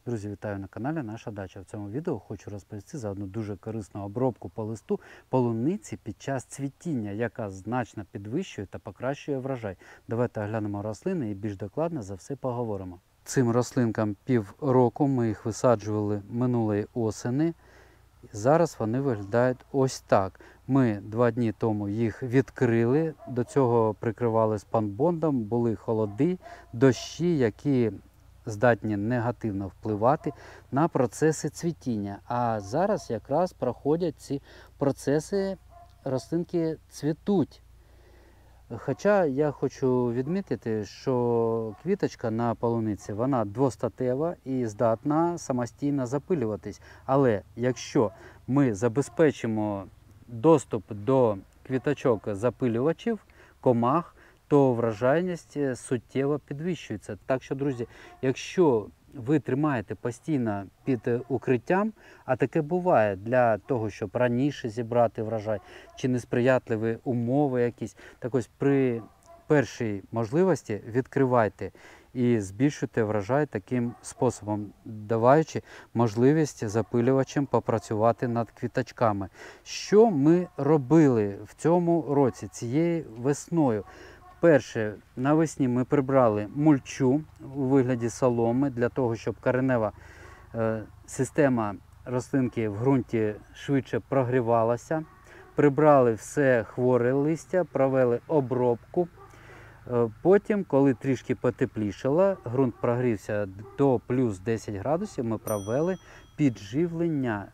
Друзі, вітаю на каналі Наша Дача. В цьому відео хочу розповісти за одну дуже корисну обробку по листу полуниці під час цвітіння, яка значно підвищує та покращує врожай. Давайте оглянемо рослини і більш докладно за все поговоримо. Цим рослинкам півроку, ми їх висаджували минулої осени. Зараз вони виглядають ось так. Ми 2 дні тому їх відкрили, до цього прикривали спанбондом, були холоди, дощі, які здатні негативно впливати на процеси цвітіння. А зараз якраз проходять ці процеси, рослинки цвітуть. Хоча я хочу відмітити, що квіточка на полуниці, вона двостатева і здатна самостійно запилюватись. Але якщо ми забезпечимо доступ до квіточок-запилювачів, комах, то врожайність суттєво підвищується. Так що, друзі, якщо ви тримаєте постійно під укриттям, а таке буває для того, щоб раніше зібрати врожай, чи несприятливі умови якісь, так ось при першій можливості відкривайте і збільшуйте врожай таким способом, даваючи можливість запилювачам попрацювати над квіточками. Що ми робили в цьому році, цією весною? Перше, навесні ми прибрали мульчу у вигляді соломи, для того, щоб коренева система рослинки в ґрунті швидше прогрівалася. Прибрали все хворе листя, провели обробку. Потім, коли трішки потеплішало, ґрунт прогрівся до плюс 10 градусів, ми провели підживлення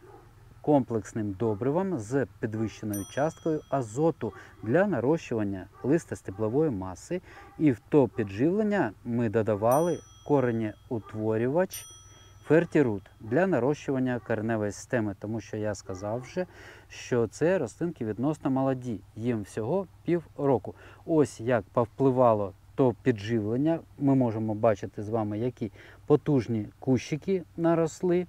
комплексним добривом з підвищеною часткою азоту для нарощування листостеблової маси. І в то підживлення ми додавали коренеутворювач Фертірут для нарощування кореневої системи, тому що я сказав вже, що це рослинки відносно молоді, їм всього півроку. Ось як повпливало то підживлення. Ми можемо бачити з вами, які потужні кущики наросли.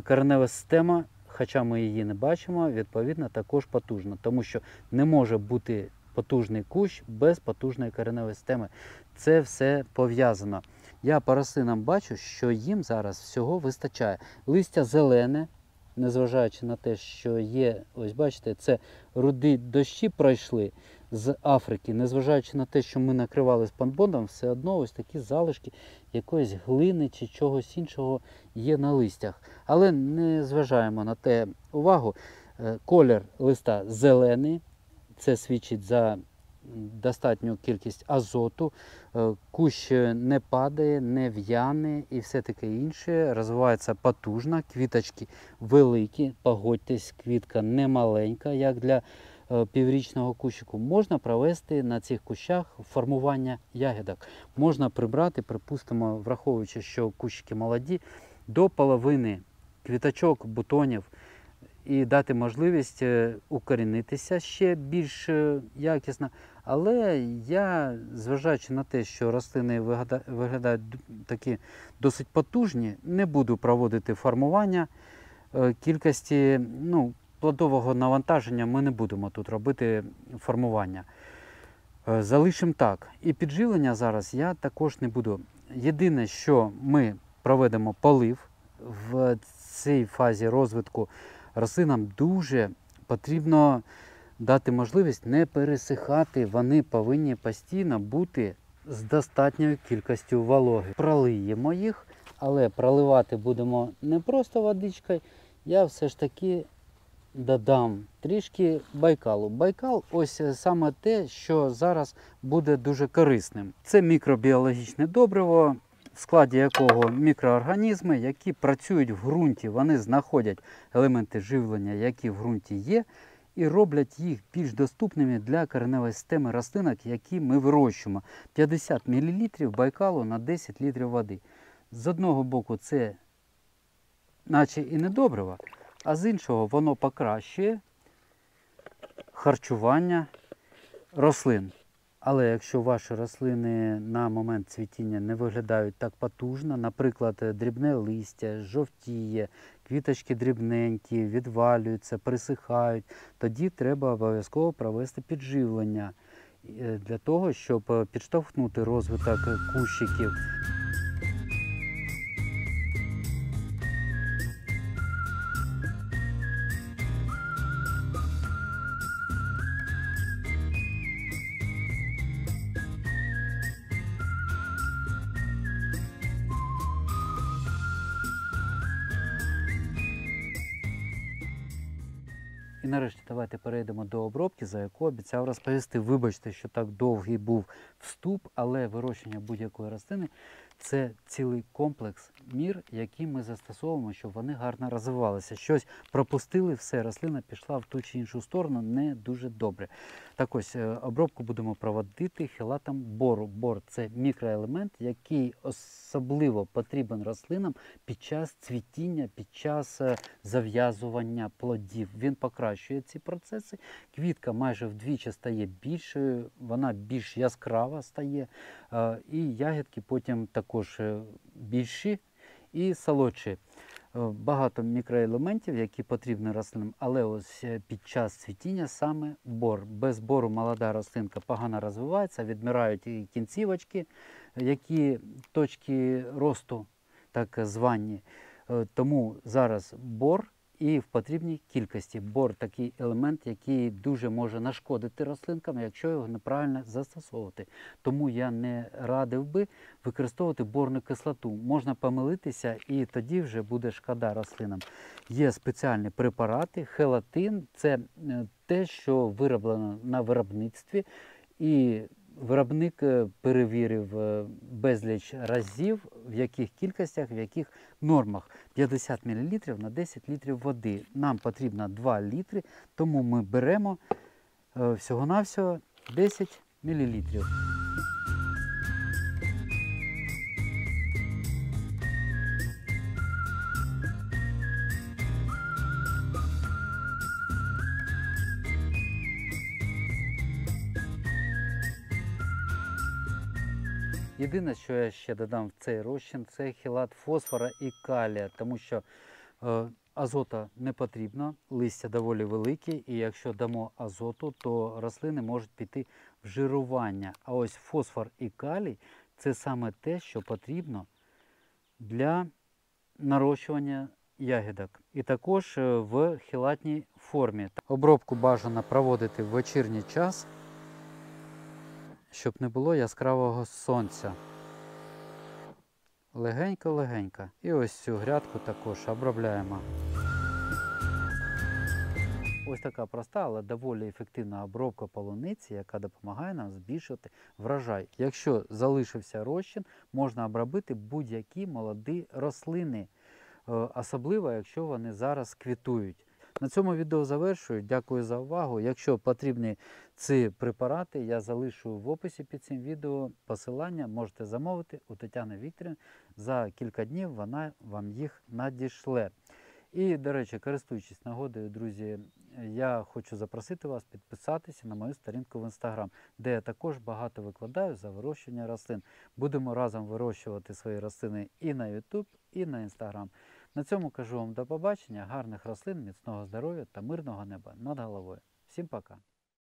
Коренева система, хоча ми її не бачимо, відповідно також потужна, тому що не може бути потужний кущ без потужної кореневої системи. Це все пов'язано. Я по рослинам бачу, що їм зараз всього вистачає. Листя зелене, незважаючи на те, що є, ось бачите, це руді дощі пройшли з Африки, незважаючи на те, що ми накривали спанбондом, все одно ось такі залишки якоїсь глини чи чогось іншого є на листях. Але не зважаємо на те увагу. Колір листа зелений, це свідчить за достатню кількість азоту, кущ не падає, не в'яне і все таке інше. Розвивається потужно, квіточки великі, погодьтесь, квітка не маленька, як для піврічного кущику. Можна провести на цих кущах формування ягідок. Можна прибрати, припустимо, враховуючи, що кущики молоді, до половини квіточок, бутонів, і дати можливість укорінитися ще більш якісно. Але я, зважаючи на те, що рослини виглядають такі досить потужні, не буду проводити формування кількості, плодового навантаження ми не будемо тут робити формування. Залишимо так. І підживлення зараз я також не буду. Єдине, що ми проведемо полив в цій фазі розвитку, рослинам дуже потрібно дати можливість не пересихати. Вони повинні постійно бути з достатньою кількістю вологи. Пролиємо їх, але проливати будемо не просто водичкою. Я все ж таки додам трішки байкалу. Байкал – ось саме те, що зараз буде дуже корисним. Це мікробіологічне добриво, в складі якого мікроорганізми, які працюють в ґрунті, вони знаходять елементи живлення, які в ґрунті є, і роблять їх більш доступними для кореневої системи рослинок, які ми вирощуємо. 50 мл байкалу на 10 літрів води. З одного боку це наче і не добриво, а з іншого воно покращує харчування рослин. Але якщо ваші рослини на момент цвітіння не виглядають так потужно, наприклад, дрібне листя, жовтіє, квіточки дрібненькі, відвалюються, присихають, тоді треба обов'язково провести підживлення для того, щоб підштовхнути розвиток кущиків. І нарешті давайте перейдемо до обробки, за яку обіцяв розповісти. Вибачте, що так довгий був вступ, але вирощення будь-якої рослини – це цілий комплекс мір, які ми застосовуємо, щоб вони гарно розвивалися. Щось пропустили, все, рослина пішла в ту чи іншу сторону не дуже добре. Так ось, обробку будемо проводити хелатом бору. Бор – це мікроелемент, який особливо потрібен рослинам під час цвітіння, під час зав'язування плодів. Він покращує ці процеси. Квітка майже вдвічі стає більшою, вона більш яскрава стає, і ягідки потім також більші і солодші. Багато мікроелементів, які потрібні рослинам, але ось під час цвітіння саме бор. Без бору молода рослинка погано розвивається, відмирають і кінцівочки, які точки росту так звані. Тому зараз бор і в потрібній кількості. Бор – такий елемент, який дуже може нашкодити рослинкам, якщо його неправильно застосовувати. Тому я не радив би використовувати борну кислоту. Можна помилитися і тоді вже буде шкода рослинам. Є спеціальні препарати. Хелатин – це те, що вироблено на виробництві. І виробник перевірив безліч разів, в яких кількостях, в яких нормах. 50 мл на 10 літрів води. Нам потрібно 2 літри, тому ми беремо всього-навсього 10 мл. Єдине, що я ще додам в цей розчин, це хелат фосфора і калія, тому що азота не потрібно, листя доволі велике, і якщо дамо азоту, то рослини можуть піти в жирування. А ось фосфор і калій – це саме те, що потрібно для нарощування ягідок. І також в хелатній формі. Обробку бажано проводити в вечірній час, щоб не було яскравого сонця. Легенько-легенько. І ось цю грядку також обробляємо. Ось така проста, але доволі ефективна обробка полуниці, яка допомагає нам збільшити врожай. Якщо залишився розчин, можна обробити будь-які молоді рослини, особливо якщо вони зараз квітують. На цьому відео завершую. Дякую за увагу. Якщо потрібні ці препарати, я залишу в описі під цим відео посилання. Можете замовити у Тетяни Вікторівни. За кілька днів вона вам їх надішле. І, до речі, користуючись нагодою, друзі, я хочу запросити вас підписатися на мою сторінку в Instagram, де я також багато викладаю за вирощування рослин. Будемо разом вирощувати свої рослини і на YouTube, і на Instagram. На цьому кажу вам до побачення, гарних рослин, міцного здоров'я та мирного неба над головою. Всім пока!